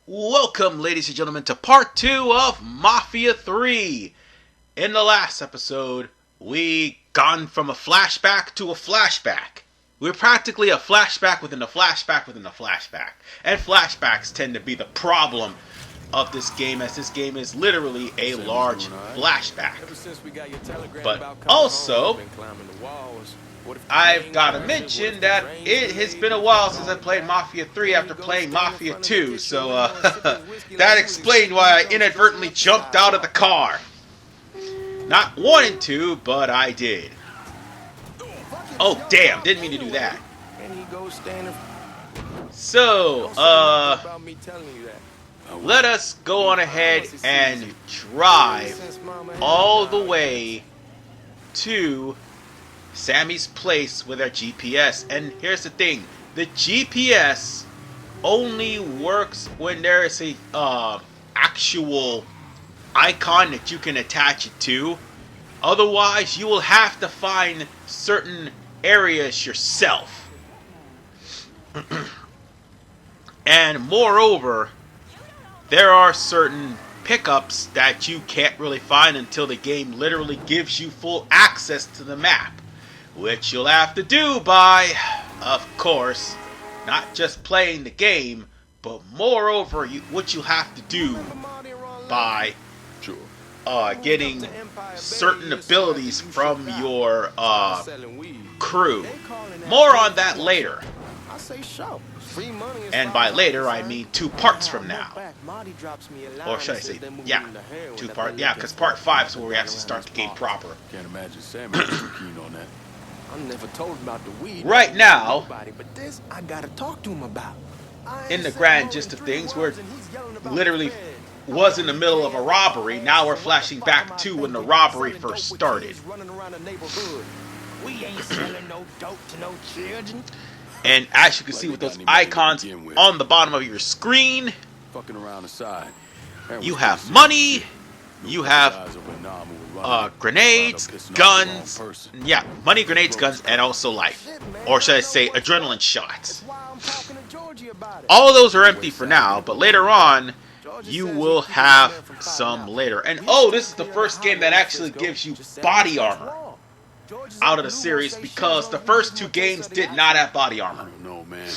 Welcome, ladies and gentlemen, to part 2 of Mafia 3. In the last episode, we gone from a flashback to a flashback. We're practically a flashback within a flashback within a flashback. And flashbacks tend to be the problem of this game, as this game is literally a large flashback. But also, I've got to mention that it has been a while since I played Mafia 3 after playing Mafia 2, so that explained why I inadvertently jumped out of the car. Not wanting to, but I did. Oh, damn, didn't mean to do that. So, let us go on ahead and drive all the way to Sammy's place with our GPS. And here's the thing, the GPS only works when there is a actual icon that you can attach it to. Otherwise, you will have to find certain areas yourself. And moreover, there are certain pickups that you can't really find until the game literally gives you full access to the map, which you'll have to do by, of course, not just playing the game, but moreover, what you'll have to do by getting certain abilities from your crew. More on that later. And by later, I mean 2 parts from now. Or should I say, yeah, 2 parts. Yeah, because part 5 is where we actually start the game proper. Can't imagine Sammy was too keen on that. I never told him about the weed. Right now, but this I gotta talk to him about. In the grand gist of things, we're literally was in the middle of a robbery. Now we're flashing back to when the robbery first started. We ain't selling no dope to no children. And as you can see with those icons on the bottom of your screen, Fucking around the side. you have money, you have grenades, guns, yeah, money, grenades, guns, and also life. Or should I say adrenaline shots. All of those are empty for now, but later on, you will have some later. And oh, this is the first game that actually gives you body armor out of the series, because the first 2 games did not have body armor. I don't know, man.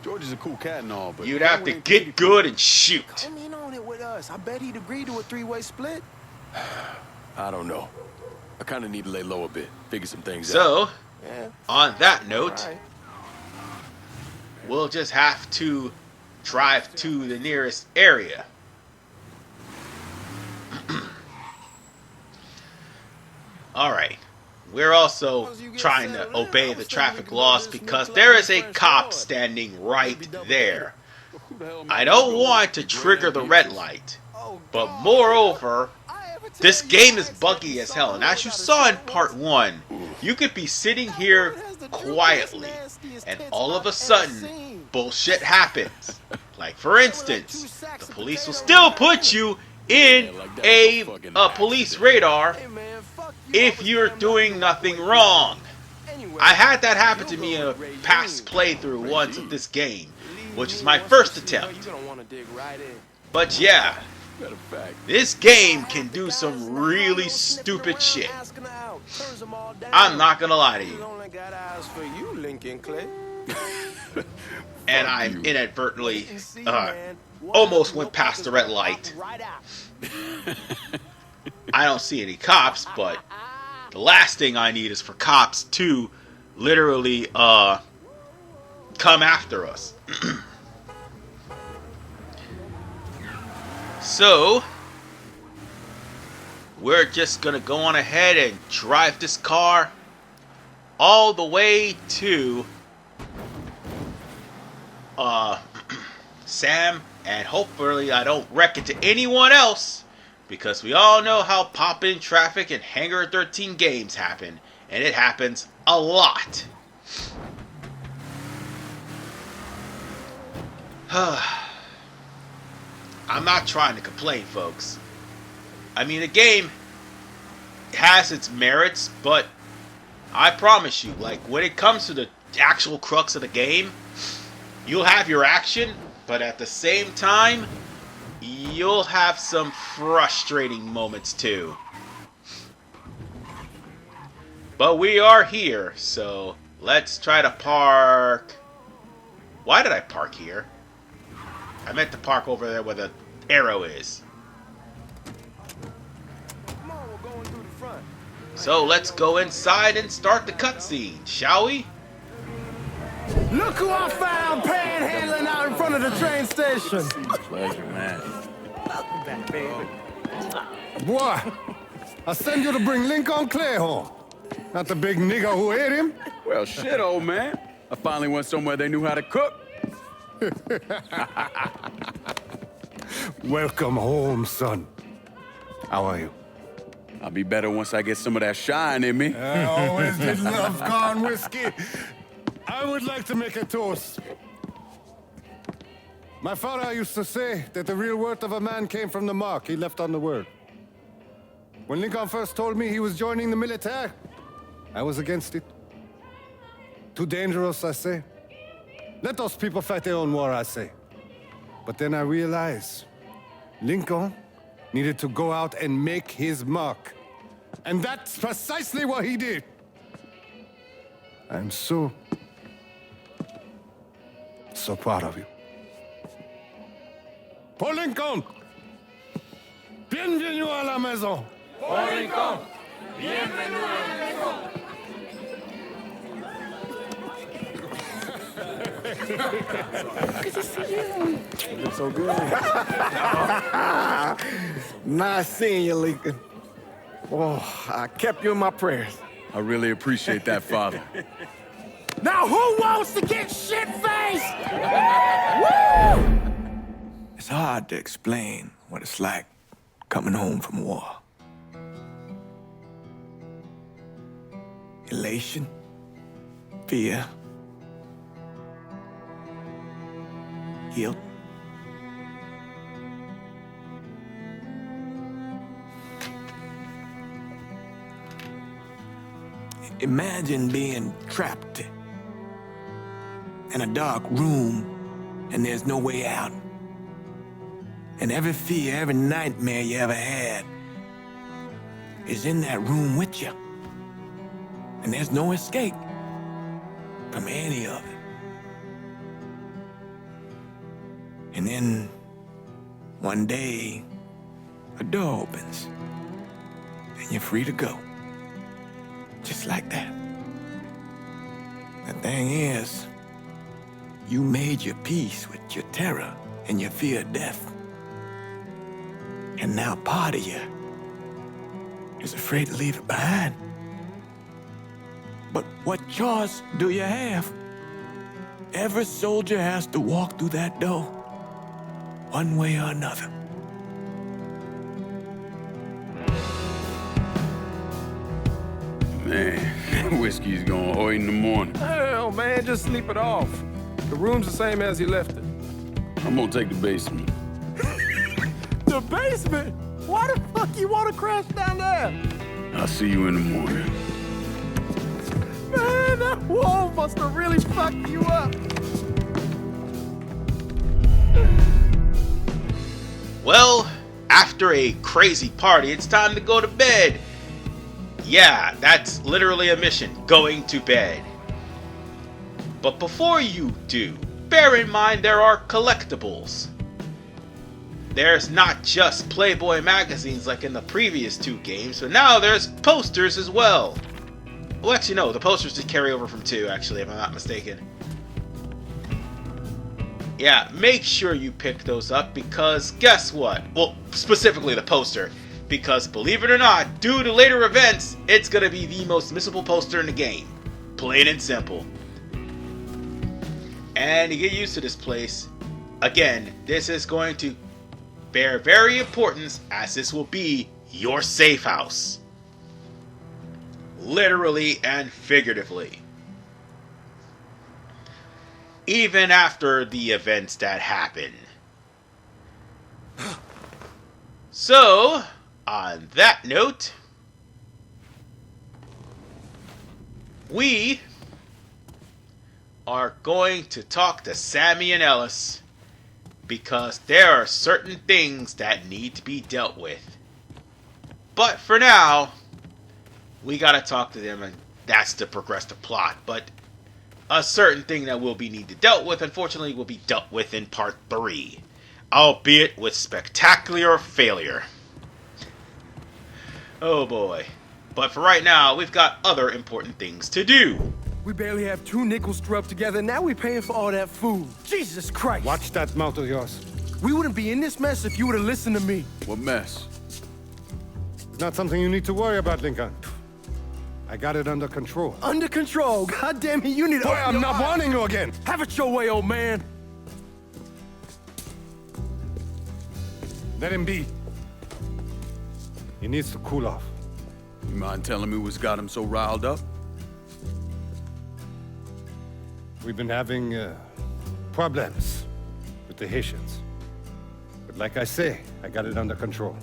George is a cool cat and all, but you'd have to get good and shoot. Come in on it with us. I bet he'd agree to a 3-way split. I don't know. I kind of need to lay low a bit, figure some things out. So, on that note, we'll just have to drive to the nearest area. Alright. We're also trying to obey the traffic laws because there is a cop standing right there. I don't want to trigger the red light, but moreover, this game is buggy as hell. And as you saw in part 1, you could be sitting here quietly, and all of a sudden, bullshit happens. Like, for instance, the police will still put you in a police radar if you're doing nothing wrong. I had that happen to me in a past playthrough once of this game, which is my first attempt. But yeah, this game can do some really stupid shit. I'm not gonna lie to you. And I inadvertently almost went past the red light. I don't see any cops, but the last thing I need is for cops to literally come after us. So, we're just gonna go on ahead and drive this car all the way to Sam, and hopefully I don't wreck it to anyone else, because we all know how pop-in traffic and Hangar 13 games happen, and it happens a lot. I'm not trying to complain, folks. I mean, the game has its merits, but I promise you, like, when it comes to the actual crux of the game, you'll have your action, But at the same time, you'll have some frustrating moments too. But we are here, so let's try to park. Why did I park here? I meant to park over there where the arrow is. Come on, we're going through the front. So let's go inside and start the cutscene, shall we? Look who I found panhandling out in front of the train station. Pleasure, man. Welcome back, baby. Boy, I send you to bring Lincoln Clay home. Not the big nigger who ate him. Well, shit, old man. I finally went somewhere they knew how to cook. Welcome home, son. How are you? I'll be better once I get some of that shine in me. I always did love corn whiskey. I would like to make a toast. My father used to say that the real worth of a man came from the mark he left on the world. When Lincoln first told me he was joining the military, I was against it. Too dangerous, I say. Let those people fight their own war, I say. But then I realized Lincoln needed to go out and make his mark. And that's precisely what he did. I'm so proud of you. Paul Lincoln! Bienvenue à la maison! Paul Lincoln, bienvenue à la maison. So good. Nice seeing you, Lincoln. Oh, I kept you in my prayers. I really appreciate that, Father. Now who wants to get shit-faced? It's hard to explain what it's like coming home from war. Elation, fear, guilt. Imagine being trapped in a dark room and there's no way out. And every fear, every nightmare you ever had is in that room with you. And there's no escape from any of it. And then one day, a door opens and you're free to go. Just like that. The thing is, you made your peace with your terror and your fear of death. And now part of you is afraid to leave it behind. But what choice do you have? Every soldier has to walk through that door, one way or another. Man, whiskey's going oi in the morning. Hell, man, just sleep it off. The room's the same as you left it. I'm gonna take the basement. The basement? Why the fuck you want to crash down there? I'll see you in the morning. Man, that wall must have really fucked you up. Well, after a crazy party, it's time to go to bed. Yeah, that's literally a mission, going to bed. But before you do, bear in mind there are collectibles. There's not just Playboy magazines like in the previous two games, but now there's posters as well. Well, actually, no, the posters did carry over from 2, actually, if I'm not mistaken. Yeah, make sure you pick those up because guess what? Well, specifically the poster. Because believe it or not, due to later events, it's going to be the most missable poster in the game. Plain and simple. And to get used to this place, again, this is going to bear very importance as this will be your safe house. Literally and figuratively. Even after the events that happen. So, on that note, we are going to talk to Sammy and Ellis because there are certain things that need to be dealt with. But for now, we gotta talk to them, and that's to progress the plot. But a certain thing that will be needed dealt with, unfortunately, will be dealt with in part 3. Albeit with spectacular failure. Oh boy. But for right now, we've got other important things to do. We barely have 2 nickels to rub together, now we're paying for all that food. Jesus Christ! Watch that mouth of yours. We wouldn't be in this mess if you would have listened to me. What mess? It's not something you need to worry about, Lincoln. I got it under control. Under control. God damn it, you need to... Boy, I'm not warning you again. Have it your way, old man. Let him be. He needs to cool off. You mind telling me what's got him so riled up? We've been having problems with the Haitians. But like I say, I got it under control.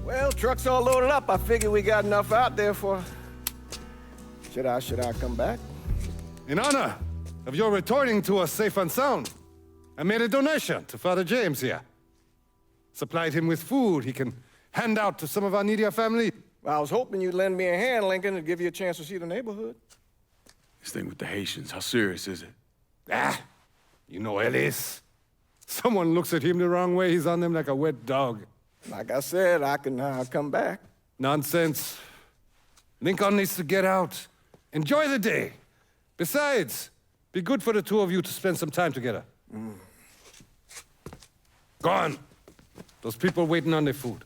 Well, truck's all loaded up. I figure we got enough out there for... Should I come back? In honor of your returning to us safe and sound, I made a donation to Father James here. Supplied him with food he can hand out to some of our needier family. Well, I was hoping you'd lend me a hand, Lincoln, and give you a chance to see the neighborhood. This thing with the Haitians, how serious is it? You know Ellis. Someone looks at him the wrong way, he's on them like a wet dog. Like I said, I can come back. Nonsense. Lincoln needs to get out. Enjoy the day. Besides, be good for the two of you to spend some time together. Go on. Those people waiting on their food.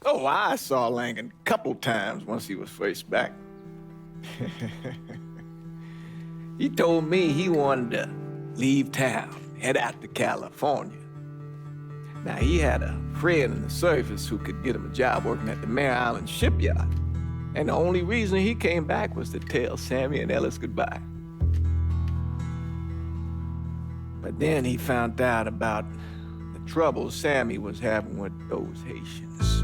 Oh, I saw Lincoln a couple times once he was first back. He told me he wanted to leave town, head out to California. Now, he had a friend in the service who could get him a job working at the Mare Island shipyard. And the only reason he came back was to tell Sammy and Ellis goodbye. But then he found out about the trouble Sammy was having with those Haitians.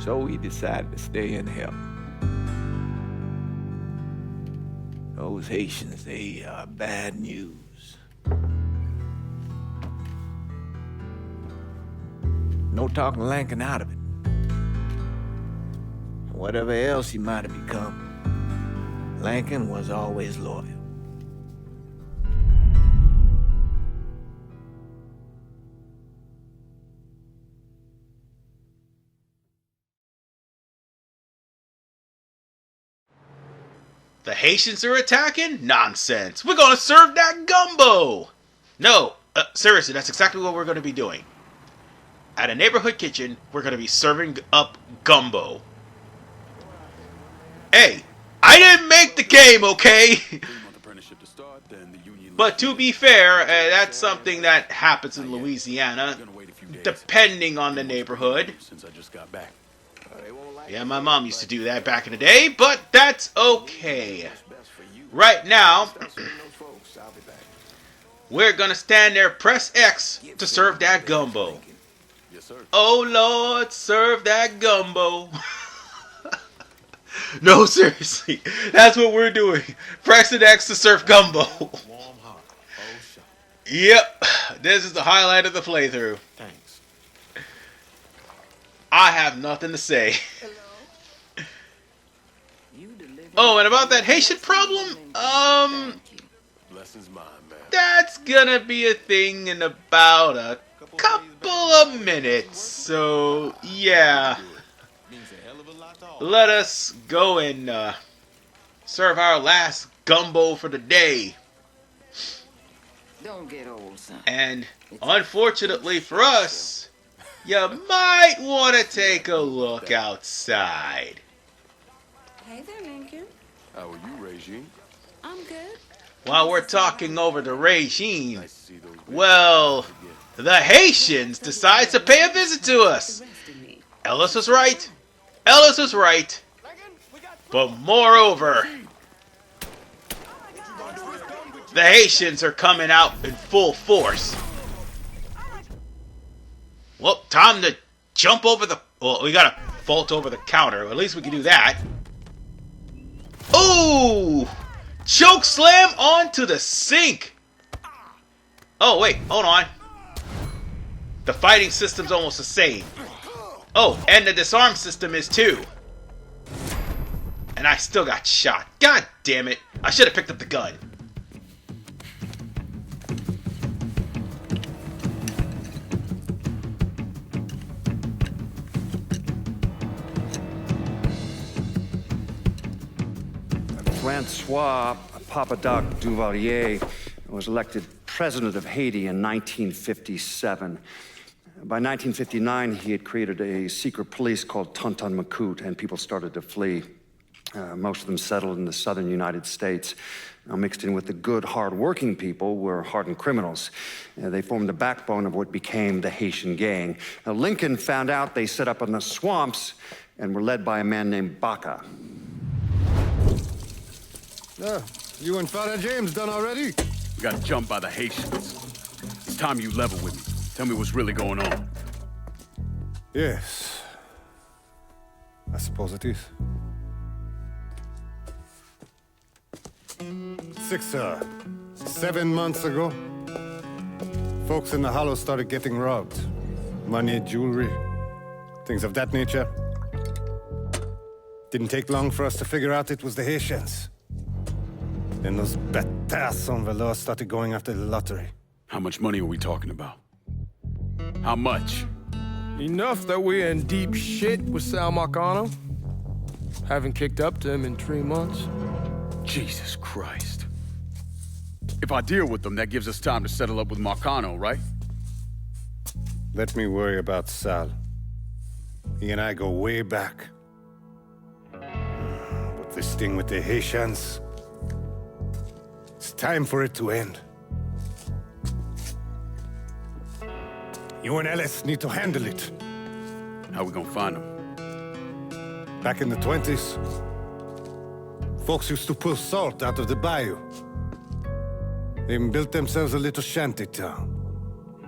So he decided to stay and help. Those Haitians, they are bad news. No talking Lincoln out of it. Whatever else he might have become, Lincoln was always loyal. The Haitians are attacking? Nonsense. We're gonna serve that gumbo! No, seriously, that's exactly what we're gonna be doing. At a neighborhood kitchen, we're gonna be serving up gumbo. Hey, I didn't make the game, okay? But to be fair, that's something that happens in Louisiana, depending on the neighborhood. Since I just got back. Yeah, my mom used to do that back in the day, but that's okay. Right now, we're gonna stand there, press X to serve that gumbo. Yes, sir. Oh Lord, serve that gumbo. No, seriously, that's what we're doing. Pressing X to serve gumbo. Yep, this is the highlight of the playthrough. Thanks. I have nothing to say. Oh, and about that Haitian problem, Blessings mine, man. that's gonna be a thing in about a couple of minutes. So, yeah. Let us go and serve our last gumbo for the day. Don't get old, son. And unfortunately for us, you might want to take a look outside. Hey there, Lincoln. How are you, Regine? I'm good. While we're talking over the regime, Nice to see those well, the Haitians decide to pay a visit to us. Arrested me. Ellis was right. Ellis was right. But moreover, the Haitians are coming out in full force. Well, time to jump over the... Well, we gotta vault over the counter. At least we can do that. Ooh! Choke slam onto the sink. Oh, wait, hold on. The fighting system's almost the same. Oh, and the disarm system is too. And I still got shot. God damn it. I should have picked up the gun. Francois Papadoc Duvalier was elected president of Haiti in 1957. By 1959, he had created a secret police called Tonton Macoute, and people started to flee. Most of them settled in the southern United States. Now, mixed in with the good, hard-working people were hardened criminals. They formed the backbone of what became the Haitian gang. Now, Lincoln found out they set up in the swamps and were led by a man named Baca. You and Father James done already? We got jumped by the Haitians. It's time you level with me. Tell me what's really going on. Yes. I suppose it is. 7 months ago, folks in the Hollow started getting robbed. Money, jewelry, things of that nature. Didn't take long for us to figure out it was the Haitians. Then those bâtards on velours started going after the lottery. How much money are we talking about? How much? Enough that we're in deep shit with Sal Marcano. Haven't kicked up to him in 3 months. Jesus Christ. If I deal with them, that gives us time to settle up with Marcano, right? Let me worry about Sal. He and I go way back. But this thing with the Haitians, it's time for it to end. You and Ellis need to handle it. How we gonna find them? Back in the 20s, folks used to pull salt out of the bayou. They even built themselves a little shanty town.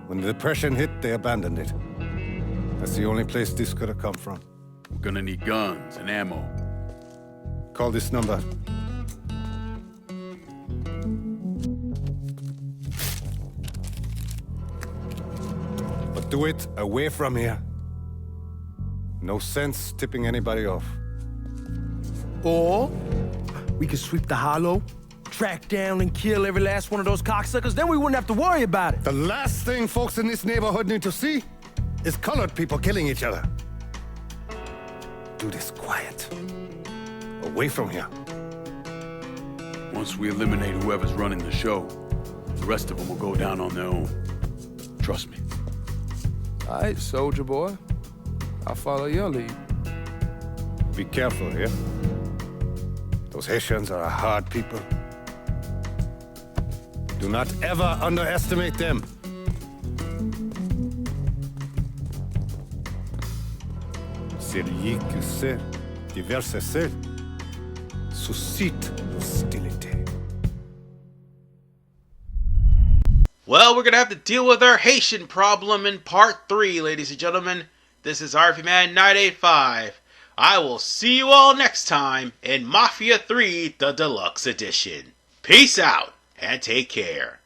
When the Depression hit, they abandoned it. That's the only place this could have come from. We're gonna need guns and ammo. Call this number. But do it away from here. No sense tipping anybody off. Or we could sweep the Hollow, track down and kill every last one of those cocksuckers, then we wouldn't have to worry about it. The last thing folks in this neighborhood need to see is colored people killing each other. Do this quiet. Away from here. Once we eliminate whoever's running the show, the rest of them will go down on their own. Trust me. All right, soldier boy. I'll follow your lead. Be careful here. Those Haitians are a hard people. Do not ever underestimate them. Celui qui sait diverser suscite hostilité. Well, we're going to have to deal with our Haitian problem in part 3, ladies and gentlemen. This is RV Man 985. I will see you all next time in Mafia 3, the Deluxe Edition. Peace out and take care.